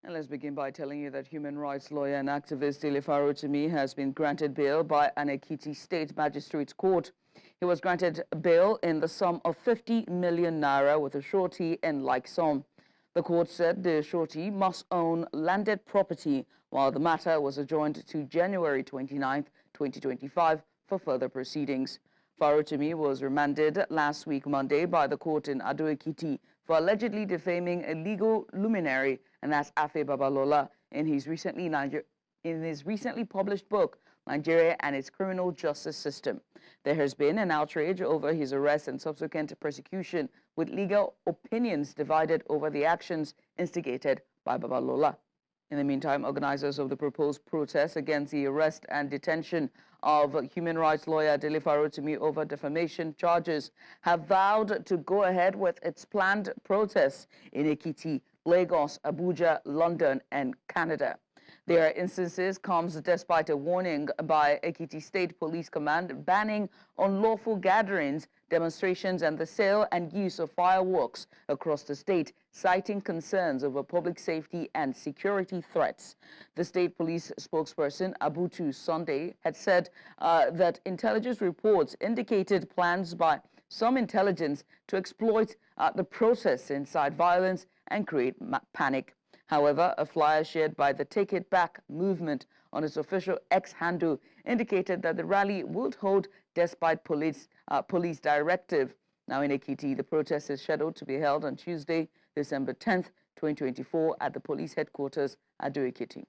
And let's begin by telling you that human rights lawyer and activist Dele Farotimi has been granted bail by an Ekiti State magistrates court. He was granted bail in the sum of 50 million naira with a surety and like sum. The court said the surety must own landed property, while the matter was adjourned to January 29, 2025 for further proceedings. Farotimi was remanded last week Monday by the court in Ekiti for allegedly defaming a legal luminary, and that's Afe Babalola, in his recently published book, Nigeria and its Criminal Justice System. There has been an outrage over his arrest and subsequent persecution, with legal opinions divided over the actions instigated by Babalola. In the meantime, organizers of the proposed protest against the arrest and detention of human rights lawyer Dele Farotimi over defamation charges have vowed to go ahead with its planned protests in Ekiti, Lagos, Abuja, London, and Canada. Their instances comes despite a warning by Ekiti State Police Command banning unlawful gatherings, demonstrations, and the sale and use of fireworks across the state, citing concerns over public safety and security threats. The state police spokesperson, Abuja Sunday, had said that intelligence reports indicated plans by some intelligence to exploit the protests, incite violence, and create panic. However, a flyer shared by the Take It Back movement on its official X handle indicated that the rally would hold despite police directive. Now in Ekiti, the protest is scheduled to be held on Tuesday, December 10th, 2024 at the police headquarters at Ekiti.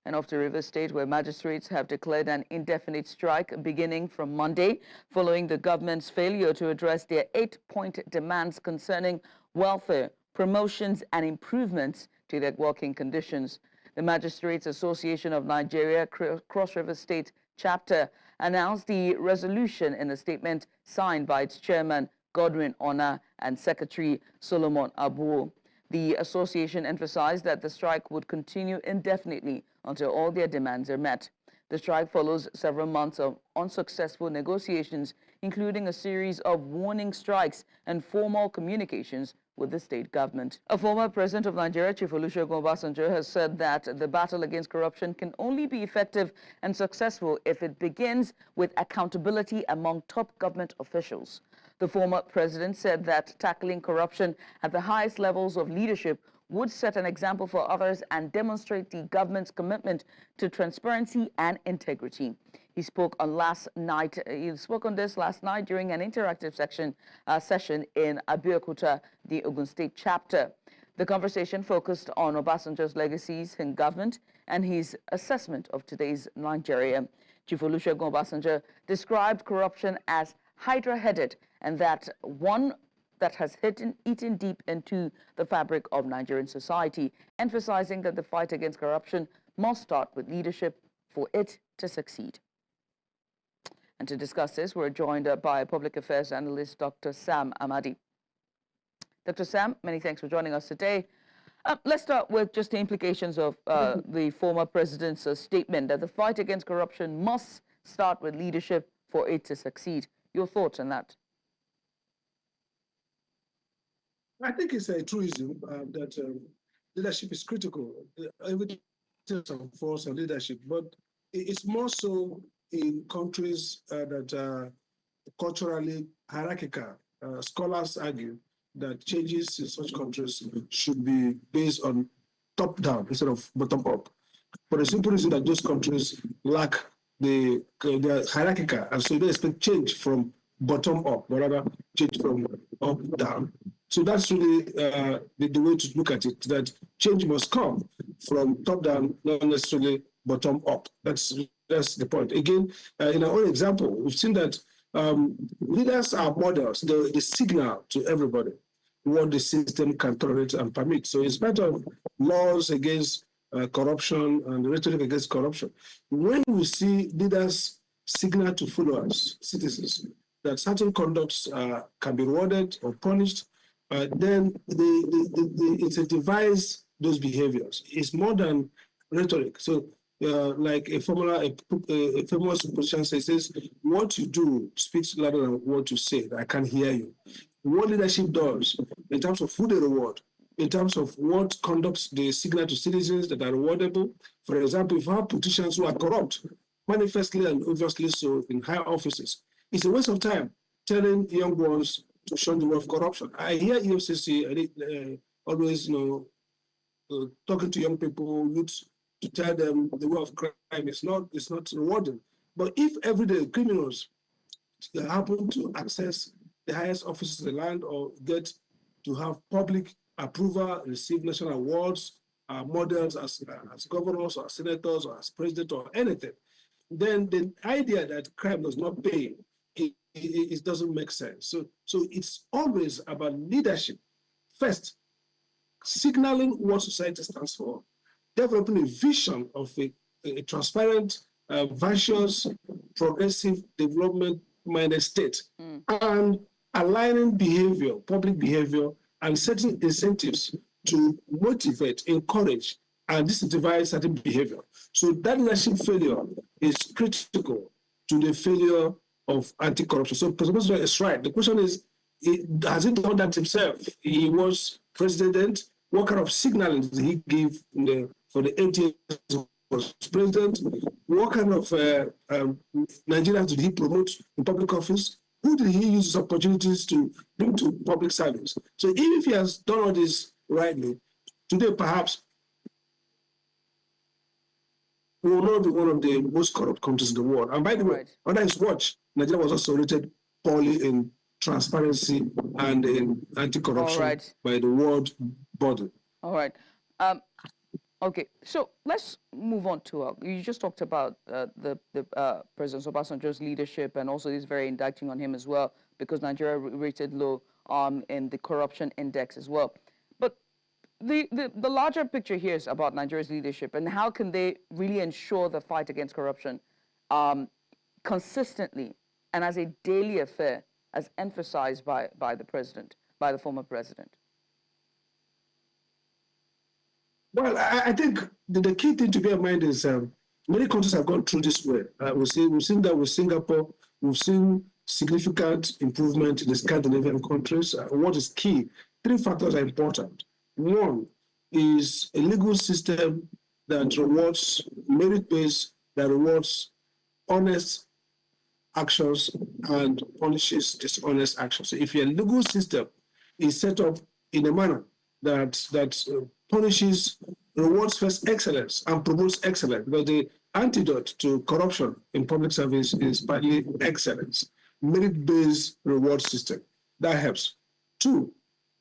And off to Rivers State, where magistrates have declared an indefinite strike beginning from Monday, following the government's failure to address their 8-point demands concerning welfare, promotions, and improvements to their working conditions. The Magistrates Association of Nigeria Cross River State chapter announced the resolution in a statement signed by its chairman, Godwin Ona, and secretary, Solomon Abu. The association emphasized that the strike would continue indefinitely until all their demands are met. The strike follows several months of unsuccessful negotiations, including a series of warning strikes and formal communications with the state government. A former president of Nigeria, Chief Olusegun Obasanjo, has said that the battle against corruption can only be effective and successful if it begins with accountability among top government officials. The former president said that tackling corruption at the highest levels of leadership would set an example for others and demonstrate the government's commitment to transparency and integrity. He spoke on this last night during an interactive session in Abeokuta, the Ogun State chapter. The conversation focused on Obasanjo's legacies in government and his assessment of today's Nigeria. Chief Olusegun Obasanjo described corruption as hydra-headed and that one that has eaten deep into the fabric of Nigerian society, emphasizing that the fight against corruption must start with leadership for it to succeed. And to discuss this, we're joined by public affairs analyst Dr. Sam Amadi. Dr. Sam, many thanks for joining us today. Let's start with just the implications of the former president's statement that the fight against corruption must start with leadership for it to succeed. Your thoughts on that? I think it's a truism that leadership is critical. Everything is of force and leadership, but it's more so in countries that are culturally hierarchical. Scholars argue that changes in such countries should be based on top-down instead of bottom-up. For the simple reason that those countries lack they're hierarchical, and so they expect change from bottom-up, but rather change from up-down. So that's really the way to look at it, that change must come from top-down, not necessarily bottom-up. That's the point. Again, in our own example, we've seen that leaders are models, the signal to everybody what the system can tolerate and permit. So in spite of laws against corruption and rhetoric against corruption, when we see leaders signal to followers, citizens, that certain conducts can be rewarded or punished, then it's a device those behaviors. It's more than rhetoric. So like a famous politician says, what you do speaks louder than what you say. I can't hear you. What leadership does in terms of who they reward, in terms of what conducts they signal to citizens that are rewardable. For example, if you have politicians who are corrupt, manifestly and obviously so in high offices, it's a waste of time telling young ones to shun the way of corruption. I hear EFCC always, talking to young people, youths, to tell them the way of crime is not rewarding. But if everyday criminals happen to access the highest offices in the land or get to have public approval, receive national awards, models as governors or as senators or as president or anything, then the idea that crime does not pay, it doesn't make sense. So it's always about leadership. First, signaling what society stands for, developing a vision of a transparent, virtuous, progressive, development-minded state, and aligning behavior, public behavior, and setting incentives to motivate, encourage, and disincentivize certain behavior. So that leadership failure is critical to the failure of anti-corruption. So President Obasanjo is right. The question is, has he done that himself? He was president. What kind of signaling did he give for the 8 years he was president? What kind of Nigerians did he promote in public office? Who did he use his opportunities to bring to public service? So even if he has done all this rightly, today perhaps we will not be one of the most corrupt countries in the world. And by the way, under his watch, Nigeria was also rated poorly in transparency and in anti-corruption by the world body. All right. Okay, so let's move on to, you just talked about President Obasanjo's leadership, and also this very indicting on him as well, because Nigeria rated low in the corruption index as well. But the larger picture here is about Nigeria's leadership, and how can they really ensure the fight against corruption consistently and as a daily affair, as emphasized by the president, by the former president? Well, I think the key thing to bear in mind is many countries have gone through this way. We've seen that with Singapore. We've seen significant improvement in the Scandinavian countries. What is key? 3 factors are important. One is a legal system that rewards merit-based, that rewards honest actions and punishes dishonest actions. So if your legal system is set up in a manner that punishes, rewards first excellence and promotes excellence, because the antidote to corruption in public service is partly excellence, merit-based reward system. That helps. 2,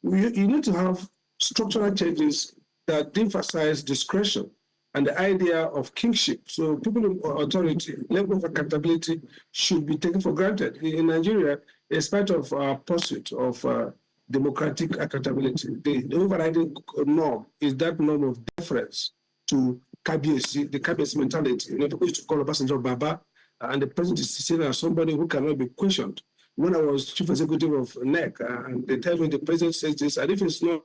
you need to have structural changes that emphasize discretion and the idea of kingship. So people in authority, level of accountability should be taken for granted. In Nigeria, in spite of our pursuit of democratic accountability, the overriding norm is that norm of deference to KBSC, the KBSC mentality. People used to call Obasanjo Baba, and the president is seen as somebody who cannot be questioned. When I was chief executive of NEC, and they tell me the president says this, and if it's not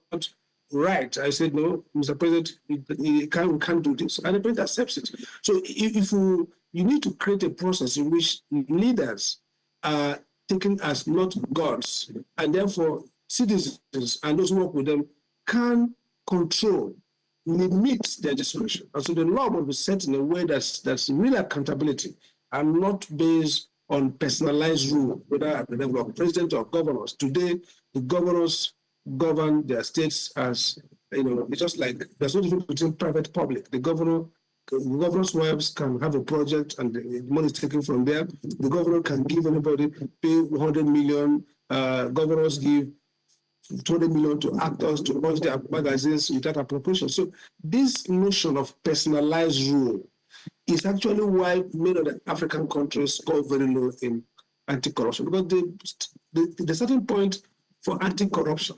right, I said, no, Mr. President, we can't do this. And the president accepts it. So if you need to create a process in which leaders are taken as not gods, and therefore citizens and those who work with them can control, limit their discretion. And so the law must be set in a way that's real accountability and not based on personalized rule, whether at the level of president or governors. Today, the governors govern their states as, it's just like there's no difference between private and public. The governor's wives can have a project and the money is taken from there. The governor can give anybody, pay 100 million, governors give 20 million to actors to launch their magazines without appropriation. So this notion of personalized rule is actually why many of the African countries score very low in anti-corruption, because the starting point for anti-corruption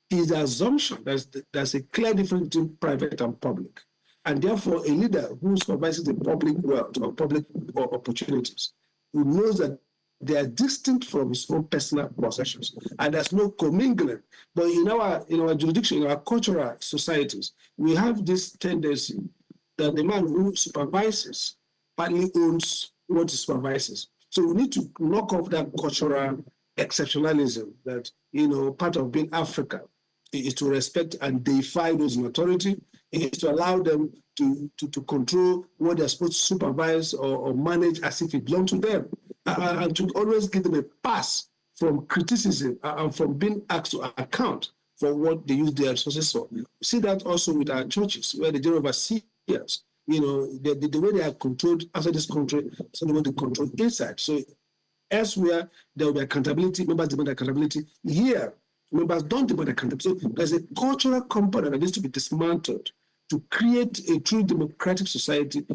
is the assumption that there's a clear difference between private and public. And therefore, a leader who supervises the public wealth or public opportunities, who knows that they are distinct from his own personal possessions, and there's no commingling. But in our jurisdiction, in our cultural societies, we have this tendency that the man who supervises partly owns what he supervises. So we need to knock off that cultural exceptionalism that, part of being Africa is to respect and deify those in authority. It is to allow them to control what they're supposed to supervise or manage as if it belongs to them, and to always give them a pass from criticism and from being asked to account for what they use their resources for. We see that also with our churches, where the general overseers, the way they are controlled outside this country, so the way they control inside. So elsewhere, there will be accountability, members demand accountability. Here, members don't demand accountability. So there's a cultural component that needs to be dismantled to create a true democratic society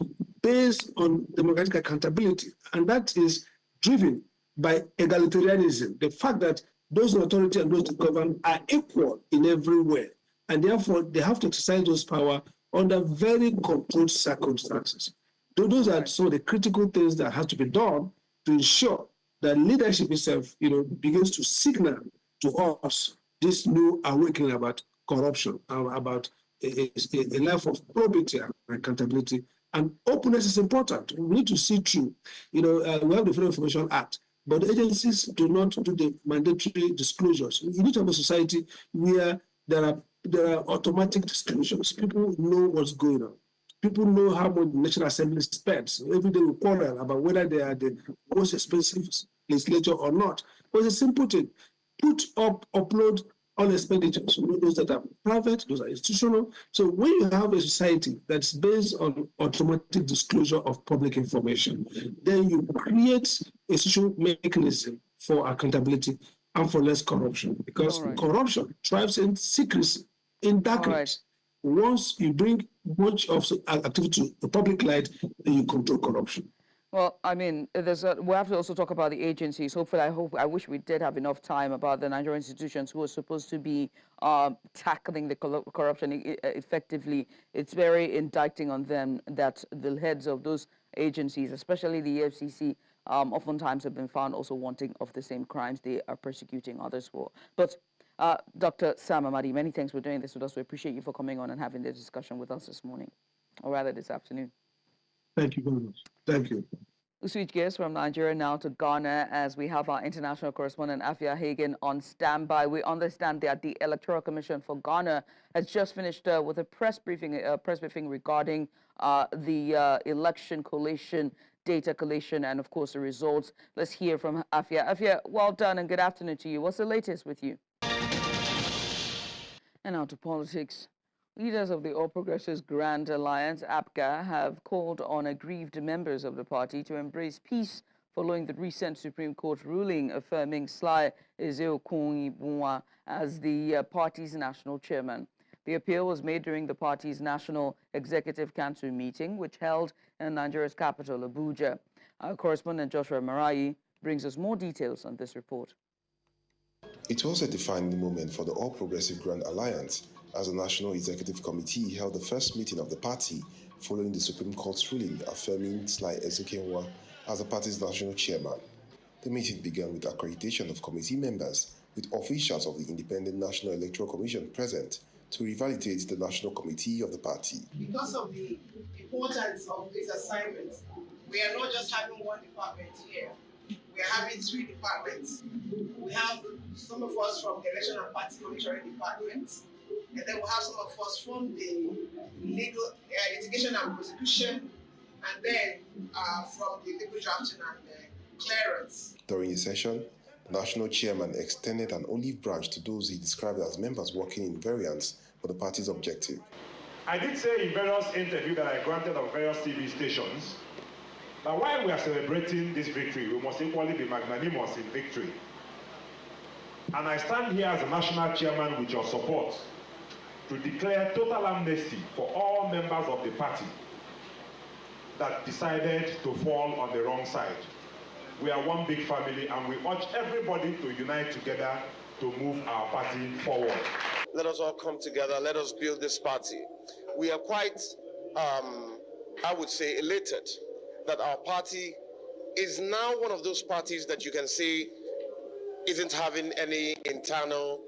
based on democratic accountability. And that is driven by egalitarianism, the fact that those in authority and those that govern are equal in every way. And therefore, they have to exercise those power under very controlled circumstances. Those are some of the critical things that have to be done to ensure that leadership itself, begins to signal to us this new awakening about corruption, about a life of probity and accountability. And openness is important. We need to see through. We have the Freedom of Information Act, but the agencies do not do the mandatory disclosures. You need to have a society where there are automatic disclosures. People know what's going on. People know how much the National Assembly spends. Every day we quarrel about whether they are the most expensive legislature or not. But it's a simple thing. Upload all expenditures. Those that are private, those are institutional. So when you have a society that's based on automatic disclosure of public information, then you create a social mechanism for accountability and for less corruption. Because corruption thrives in secrecy, in darkness. Once you bring much of activity to the public light, then you control corruption. Well, I mean, we have to also talk about the agencies. Hopefully, I wish we did have enough time about the Nigerian institutions who are supposed to be tackling the corruption effectively. It's very indicting on them that the heads of those agencies, especially the EFCC, oftentimes have been found also wanting of the same crimes they are persecuting others for. But Dr. Sam Amadi, many thanks for doing this with us. We appreciate you for coming on and having this discussion with us this morning, or rather this afternoon. Thank you very much. Thank you. We switch gears from Nigeria now to Ghana as we have our international correspondent Afe Hagen on standby. We understand that the Electoral Commission for Ghana has just finished with a press briefing regarding the election collation, data collation, and of course the results. Let's hear from Afe. Afe, well done and good afternoon to you. What's the latest with you? And now to politics. Leaders of the All Progressives Grand Alliance, APGA, have called on aggrieved members of the party to embrace peace following the recent Supreme Court ruling affirming Sly Ezeokunibunwa as the party's national chairman. The appeal was made during the party's National Executive Council meeting, which held in Nigeria's capital, Abuja. Our correspondent Joshua Marayi brings us more details on this report. It was a defining moment for the All Progressive Grand Alliance as the National Executive Committee held the first meeting of the party following the Supreme Court's ruling affirming Sly Ezeokunibunwa as the party's national chairman. The meeting began with accreditation of committee members, with officials of the Independent National Electoral Commission present to revalidate the national committee of the party. Because of the importance of this assignment, we are not just having one department here. We are having 3 departments. We have some of us from the Election and Party Monitoring Department, and then we'll have some of us from the legal litigation and prosecution, and then from the legal drafting and clearance. During the session, the national chairman extended an olive branch to those he described as members working in variance for the party's objective. I did say in various interviews that I granted on various TV stations that while we are celebrating this victory, we must equally be magnanimous in victory. And I stand here as a national chairman with your support to declare total amnesty for all members of the party that decided to fall on the wrong side. We are one big family and we urge everybody to unite together to move our party forward. Let us all come together, let us build this party. We are quite, I would say, elated that our party is now one of those parties that you can say isn't having any internal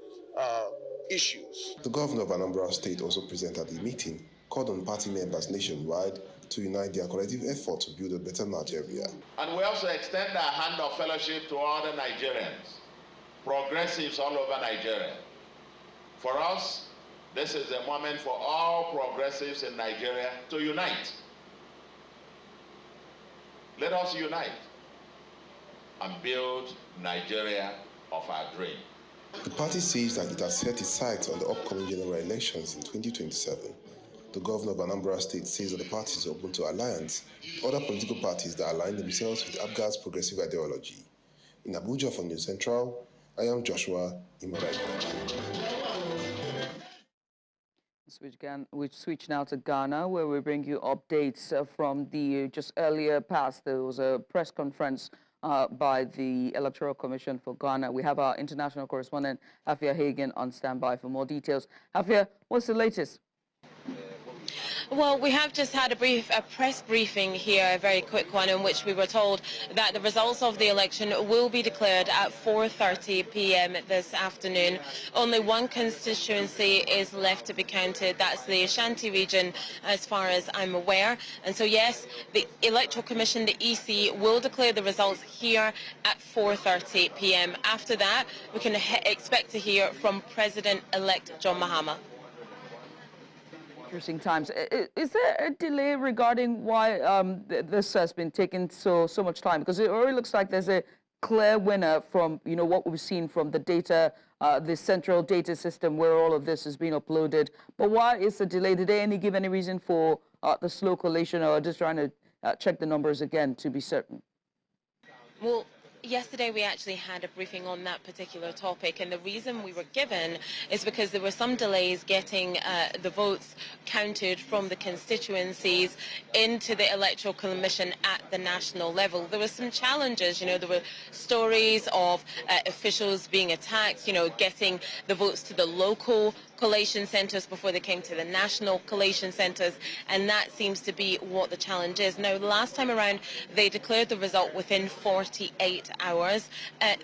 issues. The governor of Anambra State also presented at the meeting, called on party members nationwide to unite their collective effort to build a better Nigeria. And we also extend our hand of fellowship to other Nigerians, progressives all over Nigeria, For us, this is the moment for all progressives in Nigeria to unite. Let us unite and build Nigeria of our dream. The party says that it has set its sights on the upcoming general elections in 2027. The governor of Anambra State says that the party is open to alliance with other political parties that align themselves with APGA's progressive ideology. In Abuja for News Central, I am Joshua Imorai. We switch now to Ghana, where we bring you updates from the just earlier past. There was a press conference by the Electoral Commission for Ghana. We have our international correspondent, Afe Hagen, on standby for more details. Afe, what's the latest? Well, we have just had a press briefing here, a very quick one, in which we were told that the results of the election will be declared at 4:30 p.m. this afternoon. Only one constituency is left to be counted. That's the Ashanti region, as far as I'm aware. And so, yes, the Electoral Commission, the EC, will declare the results here at 4:30 p.m. After that, we can expect to hear from President-elect John Mahama. Interesting times. Is there a delay regarding why this has been taking so much time? Because it already looks like there's a clear winner from what we've seen from the data, the central data system where all of this is being uploaded. But why is the delay? Did they give any reason for the slow collation, or just trying to check the numbers again to be certain? Well, yesterday we actually had a briefing on that particular topic, and the reason we were given is because there were some delays getting the votes counted from the constituencies into the Electoral Commission at the national level. There were some challenges, there were stories of officials being attacked, getting the votes to the local collation centres before they came to the national collation centres, and that seems to be what the challenge is. Now, the last time around, they declared the result within 48 hours.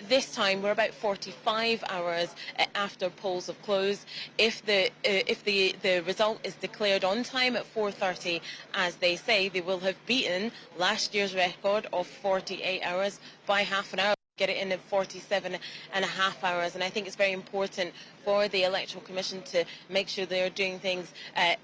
This time, we're about 45 hours after polls have closed. If the result is declared on time at 4:30, as they say, they will have beaten last year's record of 48 hours by half an hour. Get it in 47.5 hours, and I think it's very important for the Electoral Commission to make sure they're doing things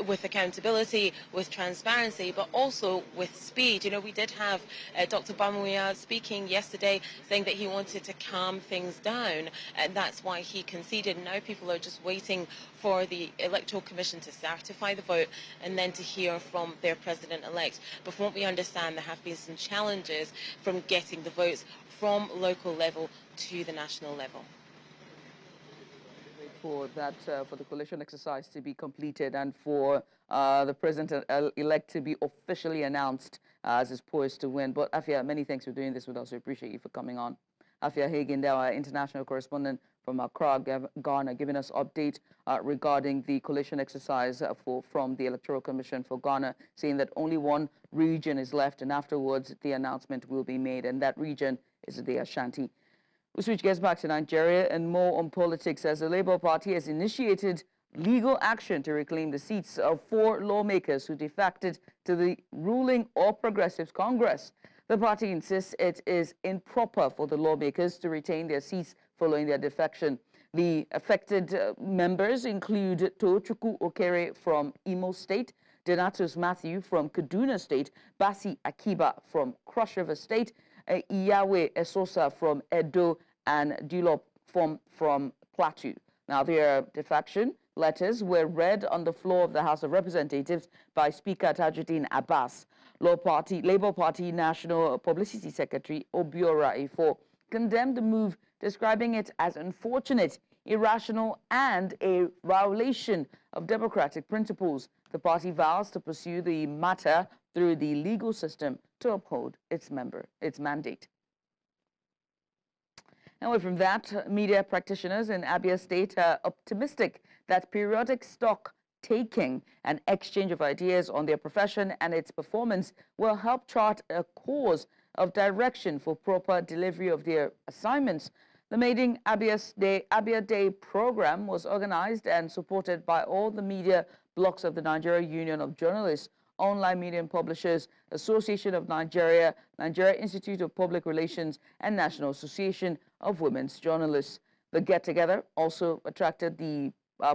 with accountability, with transparency, but also with speed. We did have Dr. Bamuya speaking yesterday, saying that he wanted to calm things down, and that's why he conceded. Now people are just waiting for the Electoral Commission to certify the vote and then to hear from their president-elect. But from what we understand, there have been some challenges from getting the votes from local level to the national level. For the coalition exercise to be completed and for the president-elect to be officially announced as is poised to win. But Afia, many thanks for doing this with us. We appreciate you for coming on. Afia Hagen, our international correspondent from Accra, Ghana, giving us update regarding the coalition exercise from the Electoral Commission for Ghana, saying that only one region is left, and afterwards the announcement will be made, and that region is the Ashanti. We switch gears back to Nigeria and more on politics, as the Labour Party has initiated legal action to reclaim the seats of 4 lawmakers who defected to the ruling All Progressives Congress. The party insists it is improper for the lawmakers to retain their seats following their defection. The affected members include Tochukwu Okere from Imo State, Donatus Matthew from Kaduna State, Basi Akiba from Cross River State, Iyawe Esosa from Edo, and Dulop from Plateau. Now, their defection letters were read on the floor of the House of Representatives by Speaker Tajuddin Abbas. Labour Party National Publicity Secretary Obiora Ifo condemned the move, describing it as unfortunate, irrational, and a violation of democratic principles. The party vows to pursue the matter through the legal system to uphold its mandate. Away from that, media practitioners in Abia State are optimistic that periodic stock taking and exchange of ideas on their profession and its performance will help chart a course of direction for proper delivery of their assignments. The maiden Abia Day program was organized and supported by all the media blocks of the Nigeria Union of Journalists, Online Media and Publishers, Association of Nigeria, Nigeria Institute of Public Relations, and National Association of Women's Journalists. The get-together also attracted the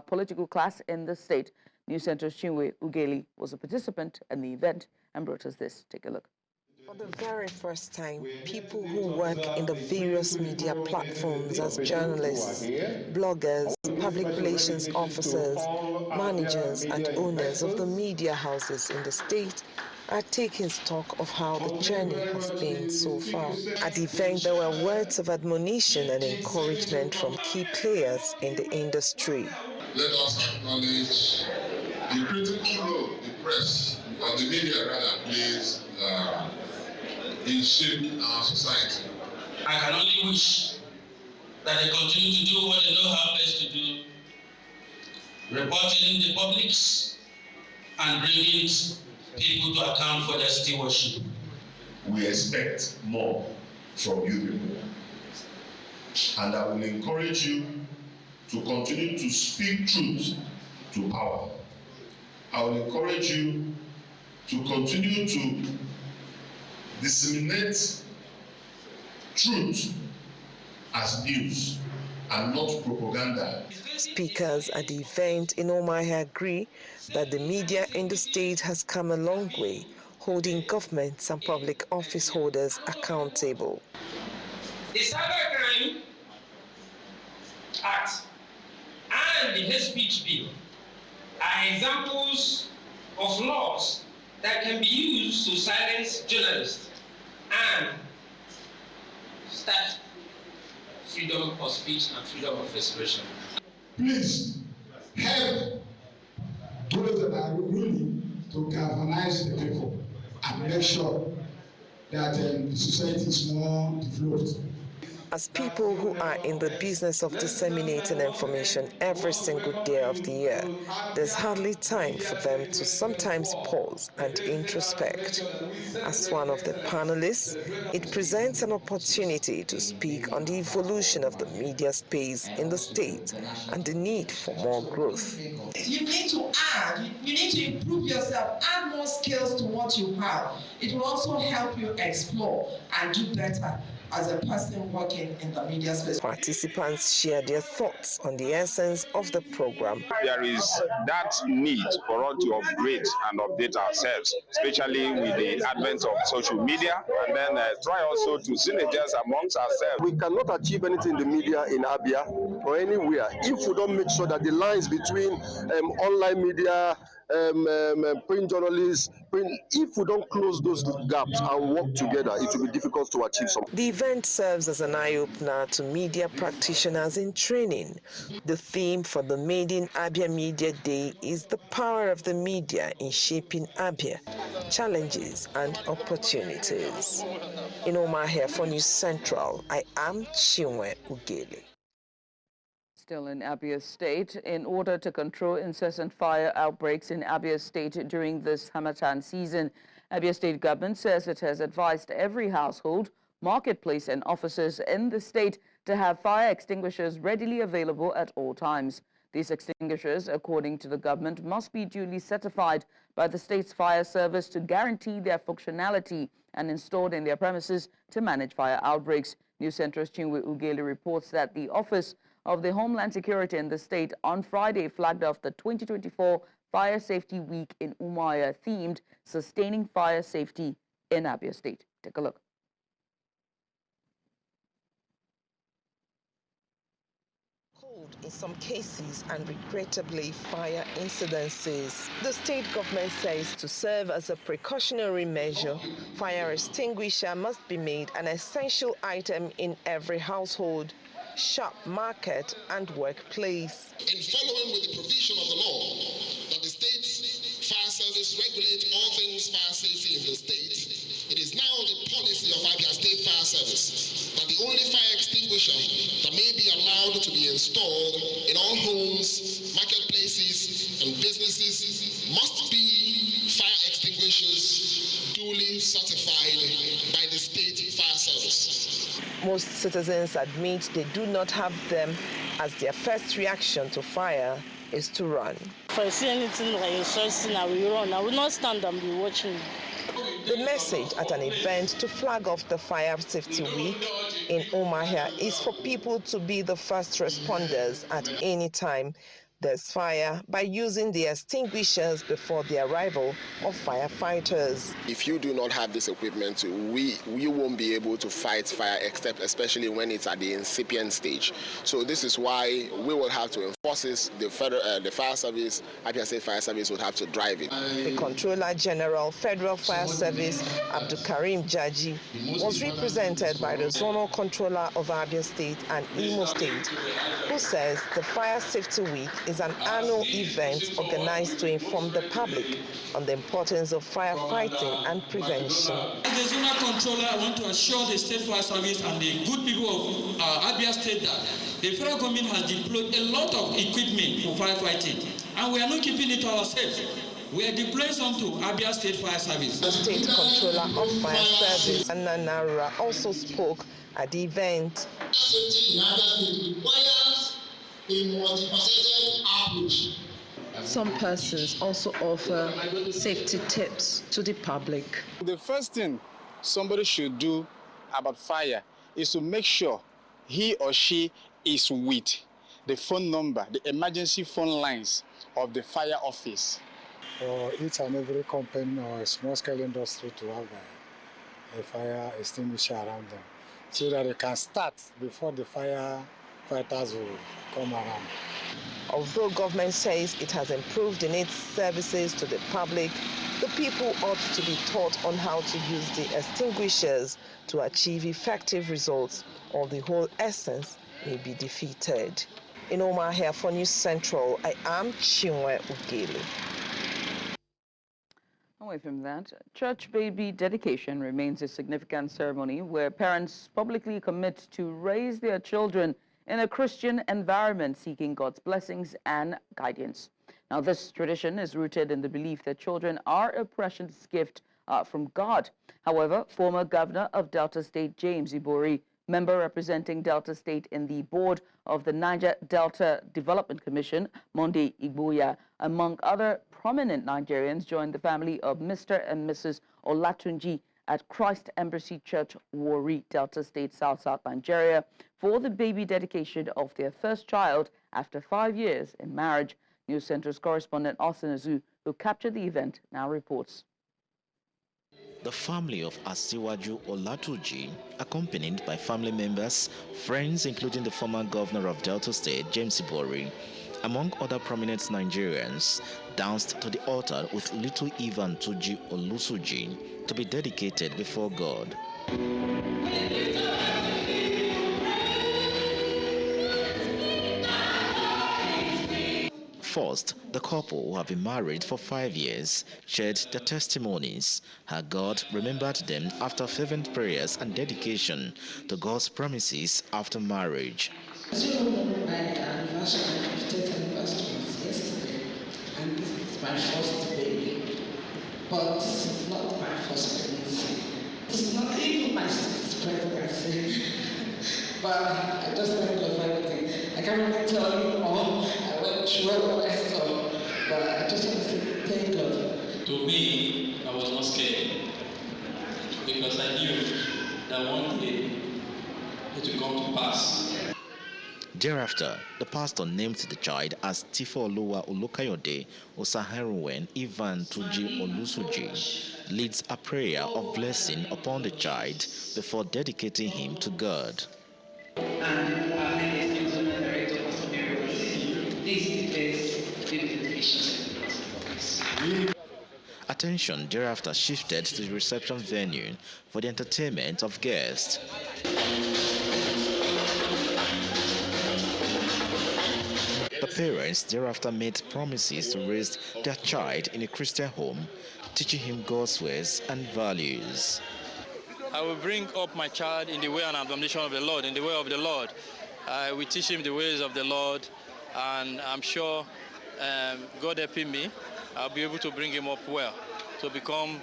political class in the state. News Center's Chinwe Ugeli was a participant in the event and brought us this. Take a look. For the very first time, people who work in the various media platforms as journalists, bloggers, public relations officers, managers and owners of the media houses in the state are taking stock of how the journey has been so far. At the event, there were words of admonition and encouragement from key players in the industry. Let us acknowledge the critical role the press, or the media rather, plays in shaping our society. I can only wish that they continue to do what they know how best to do, reporting the publics and bringing people to account for their stewardship. We expect more from you people, and I will encourage you to continue to speak truth to power. I will encourage you to continue to disseminate truth as news and not propaganda. Speakers at the event in Umuahia agree that the media in the state has come a long way, holding governments and public office holders accountable. The Cybercrime Act and the hate speech bill are examples of laws that can be used to silence journalists and start freedom of speech and freedom of expression. Please help those that are ruling to galvanize the people and make sure that the society is more developed. As people who are in the business of disseminating information every single day of the year, there's hardly time for them to sometimes pause and introspect. As one of the panelists, it presents an opportunity to speak on the evolution of the media space in the state and the need for more growth. You need to add, you need to improve yourself, add more skills to what you have. It will also help you explore and do better as a person working in the media space. Participants share their thoughts on the essence of the program. There is that need for us to upgrade and update ourselves, especially with the advent of social media, and then try also to synergize amongst ourselves. We cannot achieve anything in the media in Abia or anywhere if we don't make sure that the lines between online media, print journalists, if we don't close those gaps and work together, it will be difficult to achieve something. The event serves as an eye-opener to media practitioners in training. The theme for the Made in Abia Media Day is the power of the media in shaping Abia, challenges and opportunities. In Umuahia for News Central, I am Chinwe Ugeli. Still in Abia State, in order to control incessant fire outbreaks in Abia State during this Harmattan season, Abia State government says it has advised every household, marketplace and offices in the state to have fire extinguishers readily available at all times. These extinguishers, according to the government, must be duly certified by the state's fire service to guarantee their functionality and installed in their premises to manage fire outbreaks. News Center's Chinwe Ugeli reports that the Office of the Homeland Security in the state on Friday flagged off the 2024 Fire Safety Week in Umuahia themed Sustaining Fire Safety in Abia State. Take a look. In some cases and regrettably fire incidences. The state government says to serve as a precautionary measure, fire extinguisher must be made an essential item in every household, shop, market and workplace. In following with the provision of the law that the state fire service regulate all things fire safety in the state, it is now the policy of Abia State Fire Service that the only fire extinguisher that may be allowed to be installed in all homes, marketplaces and businesses must be fire extinguishers duly certified by the state fire service. Most citizens admit they do not have them, as their first reaction to fire is to run. If I see anything like a source, I will run. I will not stand and be watching. The message at an event to flag off the Fire Safety Week in Umuahia is for people to be the first responders at any time, There's fire by using the extinguishers before the arrival of firefighters. If you do not have this equipment, we won't be able to fight fire, except especially when it's at the incipient stage. So this is why we will have to enforce this. The fire service, APGA State Fire Service, would have to drive it. The Controller General, Federal Fire Service, Abdulkarim Jaji, was represented by the Zonal Controller of Abia State and Imo State, who says the Fire Safety Week is an annual event organized to inform the public on the importance of firefighting and prevention. As the Zonal Controller, I want to assure the State Fire Service and the good people of Abia State that the federal government has deployed a lot of equipment for firefighting, and we are not keeping it to ourselves. We are deploying some to Abia State Fire Service. The State Controller of Fire Service, Anna Narura, also spoke at the event. Some persons also offer safety tips to the public. The first thing somebody should do about fire is to make sure he or she is with the phone number, the emergency phone lines of the fire office. For each and every company or small-scale industry to have a fire extinguisher around them, so that they can start before the firefighters will come around. Although government says it has improved in its services to the public, the people ought to be taught on how to use the extinguishers to achieve effective results, or the whole essence may be defeated. In Omar here for News Central, I am Chinwe Ugele. Away from that, church baby dedication remains a significant ceremony where parents publicly commit to raise their children in a Christian environment, seeking God's blessings and guidance. Now, this tradition is rooted in the belief that children are a precious gift from God. However, former governor of Delta State, James Ibori, member representing Delta State in the board of the Niger Delta Development Commission, Monday Igboya, among other prominent Nigerians, joined the family of Mr. and Mrs. Olatunji at Christ Embassy Church, Warri, Delta State, South Nigeria, for the baby dedication of their first child after 5 years in marriage. News Center's correspondent Austin Azu, who captured the event, now reports. The family of Asiwaju Olatunji, accompanied by family members, friends, including the former governor of Delta State, James Ibori, among other prominent Nigerians, danced to the altar with little Ivan Tuji Olusuji to be dedicated before God. First, the couple, who have been married for 5 years, shared their testimonies, how God remembered them after fervent prayers and dedication to God's promises after marriage. As you know, my anniversary, my 50th anniversary was yesterday, and this is my first baby. But this is not my first pregnancy. This is not even my sixth pregnancy. But I just thank God for everything. I can't really tell you all. I went through all my stuff, but I just want to say thank God. To me, I was not scared because I knew that one day it will come to pass. Thereafter, the pastor named the child as Tifoluwa Olukayode Osaheruwen Ivan Tuji Olusuji, leads a prayer of blessing upon the child before dedicating him to God. Attention thereafter shifted to the reception venue for the entertainment of guests. The parents thereafter made promises to raise their child in a Christian home, teaching him God's ways and values. I will bring up my child in the way and admonition of the Lord, in the way of the Lord. I will teach him the ways of the Lord, and I'm sure God helping me, I'll be able to bring him up well, to become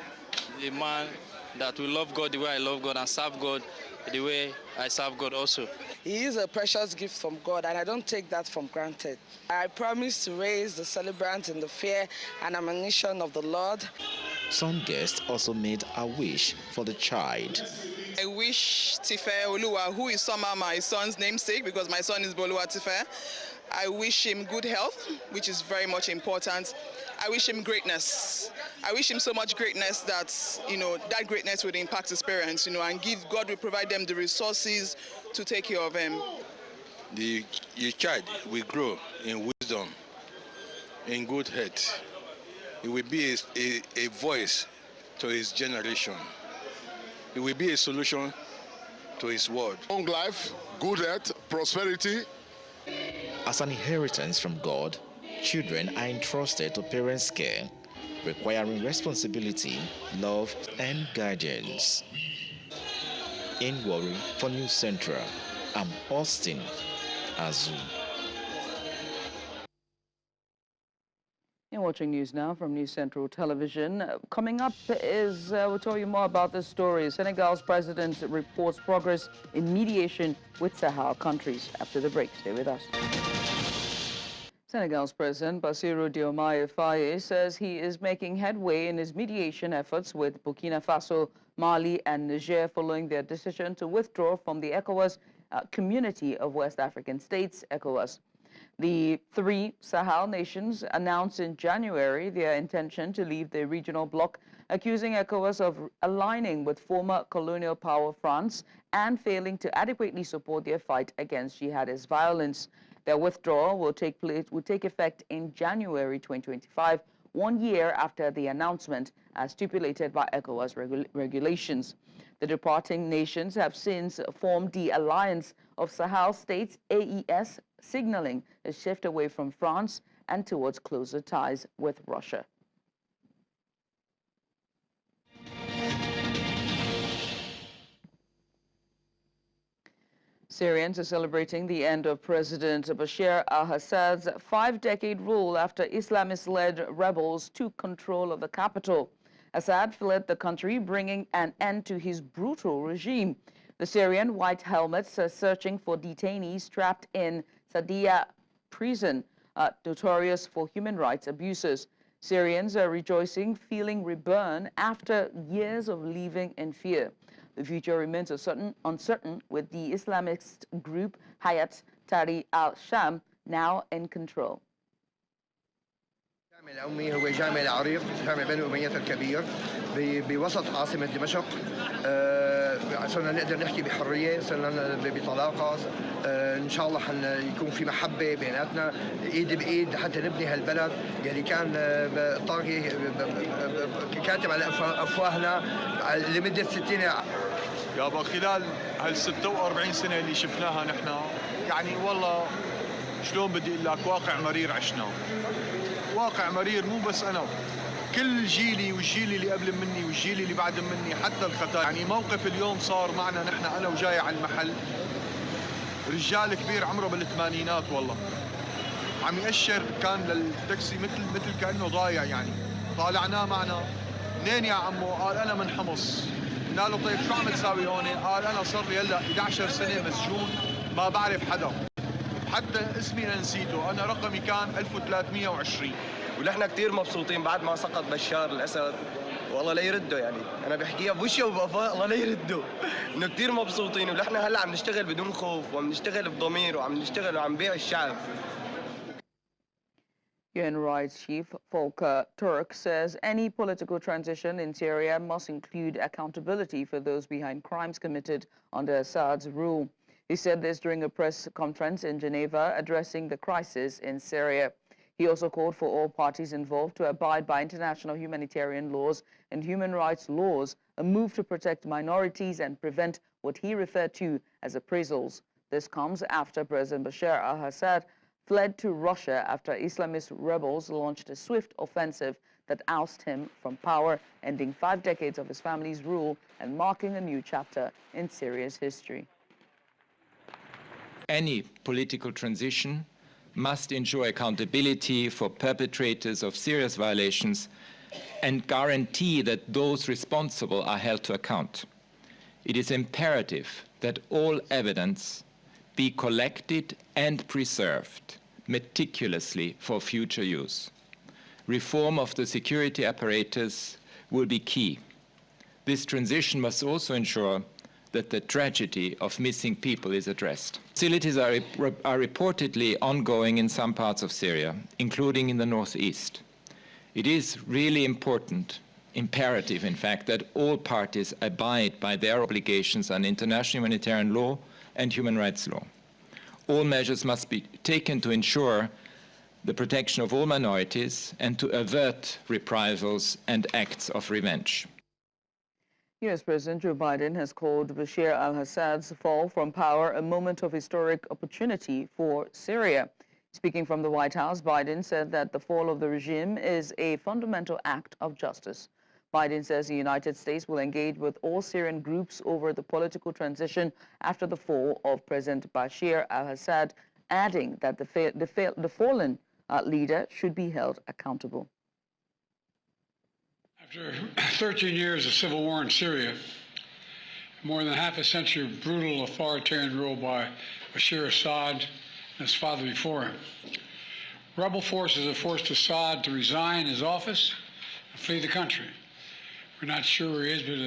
a man that will love God the way I love God and serve God the way I serve God also. He is a precious gift from God, and I don't take that for granted. I promise to raise the celebrant in the fear and admonition of the Lord. Some guests also made a wish for the child. I wish Tife Oluwa, who is somehow my son's namesake, because my son is Boluwa Tife, I wish him good health, which is very much important. I wish him greatness. I wish him so much greatness that, that greatness would impact his parents, and God will provide them the resources to take care of him. Your child will grow in wisdom, in good health. It will be a voice to his generation. It will be a solution to his world. Long life, good health, prosperity. As an inheritance from God, children are entrusted to parents' care, requiring responsibility, love, and guidance. In Warri for News Central, I'm Austin Azu. You're watching news now from News Central Television. Coming up is, we'll tell you more about this story. Senegal's president reports progress in mediation with Sahel countries. After the break, stay with us. Senegal's President Bassirou Diomaye Faye says he is making headway in his mediation efforts with Burkina Faso, Mali and Niger following their decision to withdraw from the ECOWAS Community of West African States, ECOWAS. The three Sahel nations announced in January their intention to leave the regional bloc, accusing ECOWAS of aligning with former colonial power France and failing to adequately support their fight against jihadist violence. Their withdrawal will take effect in January 2025, 1 year after the announcement, as stipulated by ECOWAS regulations. The departing nations have since formed the Alliance of Sahel States, AES, signaling a shift away from France and towards closer ties with Russia. Syrians are celebrating the end of President Bashar al-Assad's 5-decade rule after Islamist-led rebels took control of the capital. Assad fled the country, bringing an end to his brutal regime. The Syrian White Helmets are searching for detainees trapped in Sadia prison, notorious for human rights abuses. Syrians are rejoicing, feeling reborn after years of living in fear. The future remains uncertain, with the Islamist group Hayat Tahrir al-Sham now in control. الجامع الأمي هو جامع العريق، جامع بني أمية الكبير بوسط عاصمة دمشق. صرنا نقدر نحكي بحرية، صرنا بطلاقة. إن شاء الله حيكون في محبة بيناتنا إيد بإيد حتى نبني هالبلد يلي كان طاغي كاتم على أفواهنا لمدة 60 يابا خلال هال 46 سنة اللي شفناها نحن، يعني والله شلون بدي اقول لك، واقع مرير عشناه. واقع مرير مو بس انا، كل جيلي والجيل اللي قبل مني والجيل اللي بعد مني، حتى الختان. يعني موقف اليوم صار معنا نحن، انا وجاي على المحل رجال كبير عمره بالثمانينات والله عم يأشر كان للتاكسي مثل كأنه ضايع. يعني طالعناه معنا، منين يا عمو؟ قال انا من حمص. قلنا له طيب شو عم تساوي هون؟ قال انا صار لي هلا 11 سنه مسجون، ما بعرف حدا، حتى اسمي نسيته، انا رقمي كان 1320. ونحن كثير مبسوطين بعد ما سقط بشار الاسد، والله لا يرده. يعني انا بحكيها بوشه وبقفاه، الله لا يرده. انه كثير مبسوطين، ونحن هلا عم نشتغل بدون خوف، وعم نشتغل بضمير، وعم نشتغل وعم نبيع الشعب. UN Rights Chief Volker Turk says any political transition in Syria must include accountability for those behind crimes committed under Assad's rule. He said this during a press conference in Geneva addressing the crisis in Syria. He also called for all parties involved to abide by international humanitarian laws and human rights laws, a move to protect minorities and prevent what he referred to as appraisals. This comes after President Bashar al-Assad fled to Russia after Islamist rebels launched a swift offensive that ousted him from power, ending 5 decades of his family's rule and marking a new chapter in Syria's history. Any political transition must ensure accountability for perpetrators of serious violations and guarantee that those responsible are held to account. It is imperative that all evidence be collected and preserved meticulously for future use. Reform of the security apparatus will be key. This transition must also ensure that the tragedy of missing people is addressed. Hostilities are reportedly ongoing in some parts of Syria, including in the northeast. It is really important, imperative in fact, that all parties abide by their obligations on international humanitarian law and human rights law. All measures must be taken to ensure the protection of all minorities and to avert reprisals and acts of revenge. U.S. President Joe Biden has called Bashar al-Assad's fall from power a moment of historic opportunity for Syria. Speaking from the White House, Biden said that the fall of the regime is a fundamental act of justice. Biden says the United States will engage with all Syrian groups over the political transition after the fall of President Bashar al-Assad, adding that the fallen leader should be held accountable. After 13 years of civil war in Syria, more than half a century of brutal authoritarian rule by Bashar Assad and his father before him, rebel forces have forced Assad to resign his office and flee the country. We're not sure where he is, but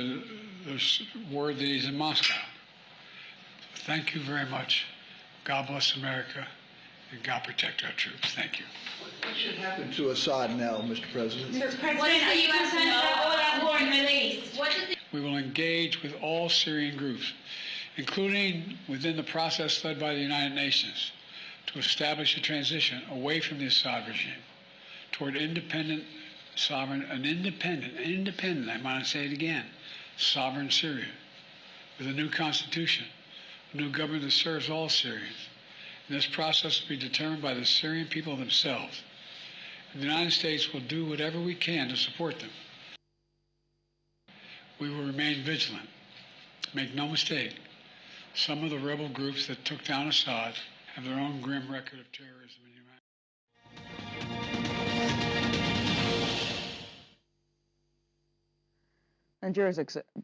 there's word that he's in Moscow. So thank you very much. God bless America, and God protect our troops. Thank you. What should happen to Assad now, Mr. President? Mr. President, are you concerned about all that war and release? We will engage with all Syrian groups, including within the process led by the United Nations, to establish a transition away from the Assad regime toward independent, sovereign, independent, I want to say it again, sovereign Syria, with a new constitution, a new government that serves all Syrians. And this process will be determined by the Syrian people themselves. And the United States will do whatever we can to support them. We will remain vigilant. Make no mistake, some of the rebel groups that took down Assad have their own grim record of terrorism and humanity.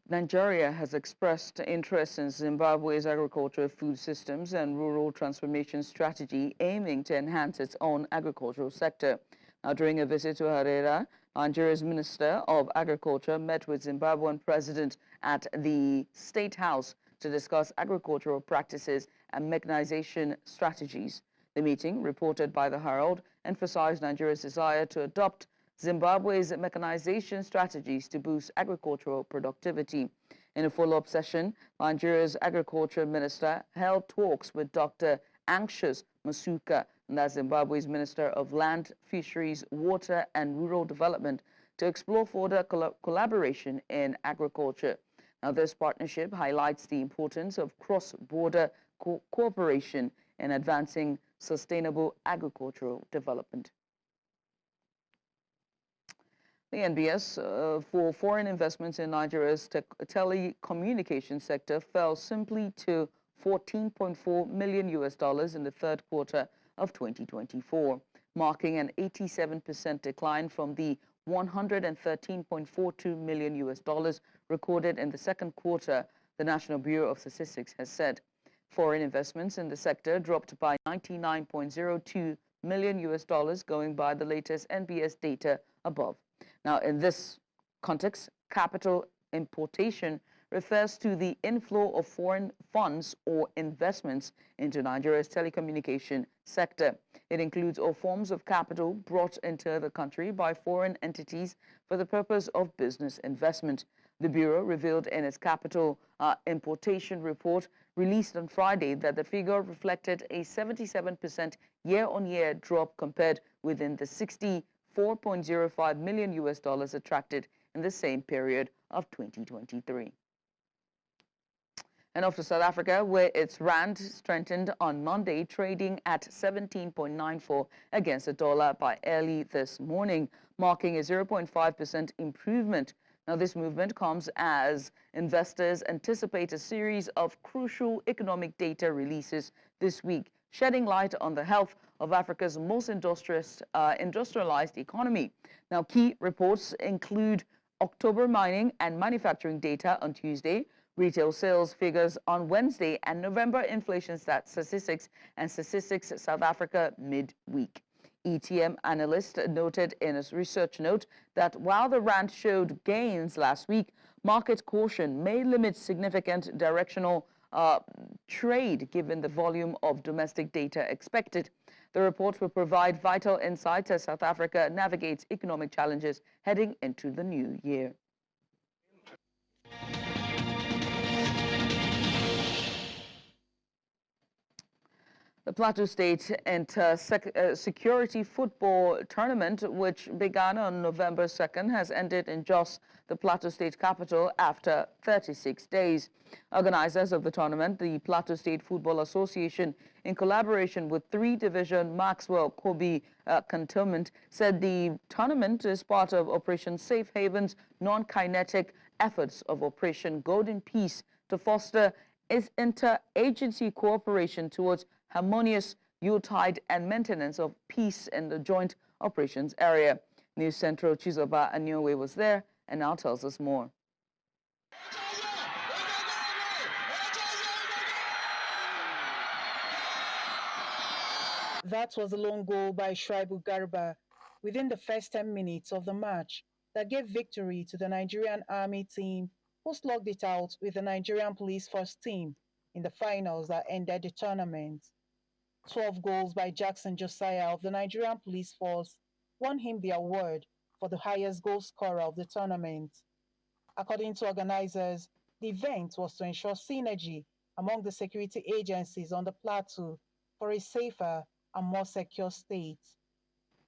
Nigeria has expressed interest in Zimbabwe's agricultural food systems and rural transformation strategy aiming to enhance its own agricultural sector. Now, during a visit to Harare, Nigeria's Minister of Agriculture met with Zimbabwean President at the State House to discuss agricultural practices and mechanization strategies. The meeting, reported by the Herald, emphasized Nigeria's desire to adopt Zimbabwe's mechanization strategies to boost agricultural productivity. In a follow-up session, Nigeria's Agriculture Minister held talks with Dr. Anxious Masuka, that's Zimbabwe's Minister of Land, Fisheries, Water and Rural Development, to explore further collaboration in agriculture. Now, this partnership highlights the importance of cross-border cooperation in advancing sustainable agricultural development. The NBS for foreign investments in Nigeria's telecommunications sector fell simply to $14.4 million in the third quarter of 2024, marking an 87% decline from the $113.42 million recorded in the second quarter, the National Bureau of Statistics has said. Foreign investments in the sector dropped by $99.02 million going by the latest NBS data above. Now, in this context, capital importation refers to the inflow of foreign funds or investments into Nigeria's telecommunication sector. It includes all forms of capital brought into the country by foreign entities for the purpose of business investment. The Bureau revealed in its capital importation report released on Friday that the figure reflected a 77% year-on-year drop compared within the $64.05 million attracted in the same period of 2023. And off to South Africa, where its rand strengthened on Monday, trading at 17.94 against the dollar by early this morning, marking a 0.5% improvement. Now, this movement comes as investors anticipate a series of crucial economic data releases this week, shedding light on the health of Africa's most industrialized economy. Now, key reports include October mining and manufacturing data on Tuesday, retail sales figures on Wednesday, and November inflation statistics and Statistics South Africa midweek. ETM analyst noted in a research note that while the rand showed gains last week, market caution may limit significant directional trade given the volume of domestic data expected. The report will provide vital insights as South Africa navigates economic challenges heading into the new year. The Plateau State Inter-Security Football Tournament, which began on November 2nd, has ended in Jos, the Plateau State capital, after 36 days. Organizers of the tournament, the Plateau State Football Association, in collaboration with 3 Division Maxwell Kobe Cantonment, said the tournament is part of Operation Safe Haven's non-kinetic efforts of Operation Golden Peace to foster interagency cooperation towards harmonious Yuletide and maintenance of peace in the joint operations area. News Central Chizoba Anyowe was there and now tells us more. That was a long goal by Shuaibu Garba within the first 10 minutes of the match that gave victory to the Nigerian Army team, who slugged it out with the Nigerian Police Force team in the finals that ended the tournament. 12 goals by Jackson Josiah of the Nigerian Police Force won him the award for the highest goal scorer of the tournament. According to organizers, the event was to ensure synergy among the security agencies on the plateau for a safer and more secure state.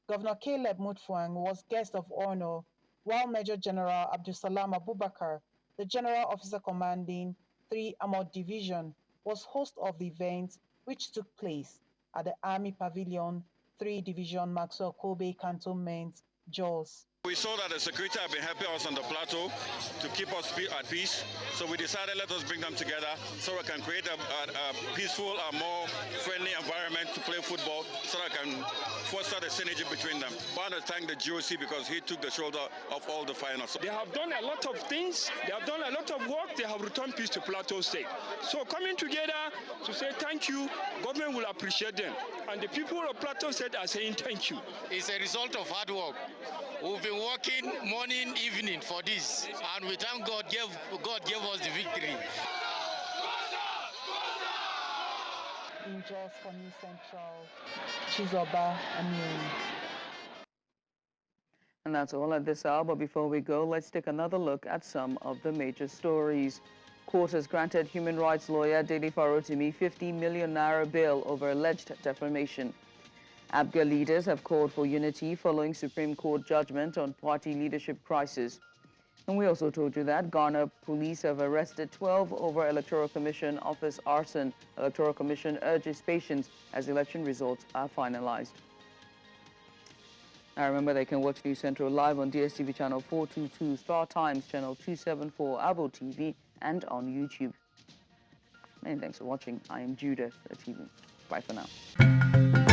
Governor Caleb Mutfwang was guest of honor, while Major General Abdusalam Abubakar, the General Officer commanding 3 Armored Division, was host of the event, which took place at the Army Pavilion, 3 Division Maxwell Kobe Cantonment, Jos. We saw that the security have been helping us on the plateau to keep us at peace, so we decided let us bring them together so we can create a peaceful and more friendly environment to play football, so that can foster the synergy between them. I want to thank the GOC because he took the shoulder of all the finals. They have done a lot of things, they have done a lot of work, they have returned peace to Plateau State. So coming together to say thank you, government will appreciate them, and the people of Plateau State are saying thank you. It's a result of hard work. We've been working morning, evening for this, and we thank God gave us the victory. In Jos for News Central, Chizoba Amiru. And that's all at this hour, but before we go, let's take another look at some of the major stories. Court has granted human rights lawyer Dele Farotimi 50 million naira bail over alleged defamation. APGA leaders have called for unity following Supreme Court judgment on party leadership crisis. And we also told you that Ghana police have arrested 12 over Electoral Commission office arson. Electoral Commission urges patience as election results are finalized. Now remember, they can watch News Central live on DSTV channel 422, Star Times channel 274, Abo TV, and on YouTube. Many thanks for watching. I am Judith at TV. Bye for now.